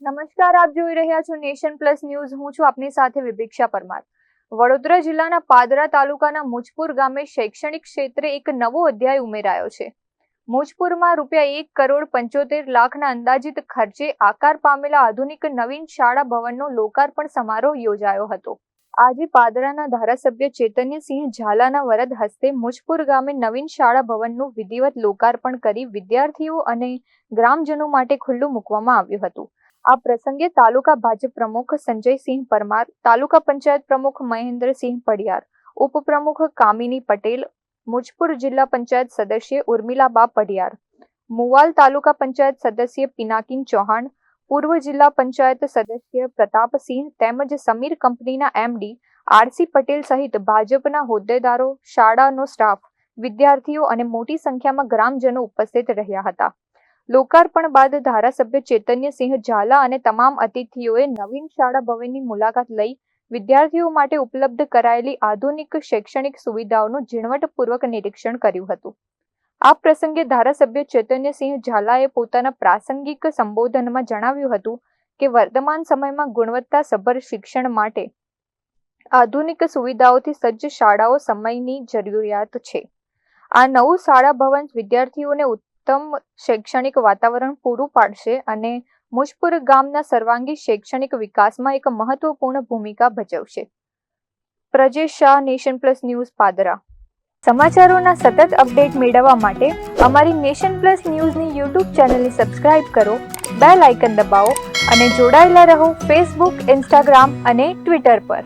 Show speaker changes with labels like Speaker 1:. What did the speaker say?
Speaker 1: નમસ્કાર, આપ જોઈ રહ્યા છો નેશન પ્લસ ન્યૂઝ. હું છું આપની સાથે વિભિક્ષા પરમાર. વડોદરા જિલ્લાના પાદરા તાલુકાના મુજપુર ગામે શૈક્ષણિક ક્ષેત્રે એક નવો અધ્યાય ઉમેરાયો છે. મુજપુરમાં ₹1,75,00,000 અંદાજિત ખર્ચે આકાર પામેલા આધુનિક નવીન શાળા ભવનનો લોકાર્પણ સમારોહ યોજાયો હતો. આજે પાદરાના ધારાસભ્ય ચેતન્યસિંહ ઝાલાના વરદ હસ્તે મુજપુર ગામે નવીન શાળા ભવનનું વિધિવત લોકાર્પણ કરી વિદ્યાર્થીઓ અને ગ્રામજનો માટે ખુલ્લું મૂકવામાં આવ્યું હતું. આ પ્રસંગે તાલુકા ભાજપ પ્રમુખ સંજયસિંહ પરમાર, તાલુકા પંચાયત પ્રમુખ મહેન્દ્રસિંહ પડિયાર, ઉપપ્રમુખ કામિની પટેલ, મુજપુર જિલ્લા પંચાયત સદસ્ય ઉર્મિલાબા પડિયાર, મુવાલ તાલુકા પંચાયત સદસ્ય પિનાકીન ચૌહાણ, પૂર્વ જિલ્લા પંચાયત સદસ્ય પ્રતાપસિંહ તેમજ સમીર કંપનીના MD RC પટેલ સહિત ભાજપના હોદ્દેદારો, શાળાનો સ્ટાફ, વિદ્યાર્થીઓ અને મોટી સંખ્યામાં ગ્રામજનો ઉપસ્થિત રહ્યા હતા. લોકાર્પણ બાદ ધારાસભ્ય ચેતન્યસિંહ ઝાલા અને તમામ અતિથિઓએ નવીન શાળા ભવનની મુલાકાત લઈ વિદ્યાર્થીઓ માટે ઉપલબ્ધ કરાયેલી આધુનિક શૈક્ષણિક સુવિધાઓનું ઝીણવટપૂર્વક નિરીક્ષણ કર્યું હતું. આ પ્રસંગે ધારાસભ્ય ચેતન્યસિંહ ઝાલાએ પોતાના પ્રાસંગિક સંબોધનમાં જણાવ્યું હતું કે વર્તમાન સમયમાં ગુણવત્તાસભર શિક્ષણ માટે આધુનિક સુવિધાઓથી સજ્જ શાળાઓ સમયની જરૂરિયાત છે. આ નવું શાળા ભવન વિદ્યાર્થીઓને ઉત્તમ શૈક્ષણિક વાતાવરણ પૂરું પાડશે અને મુજપુર ગામના સર્વાંગી શૈક્ષણિક વિકાસમાં એક મહત્વપૂર્ણ ભૂમિકા ભજવશે. Prajesh Shah, Nation Plus News, Padra. સમાચારોના સતત અપડેટ મેળવવા માટે અમારી નેશન પ્લસ ન્યૂઝની YouTube ચેનલને સબસ્ક્રાઇબ કરો, બેલ આઇકન દબાવો અને જોડાયેલા રહો Facebook, Instagram અને Twitter પર.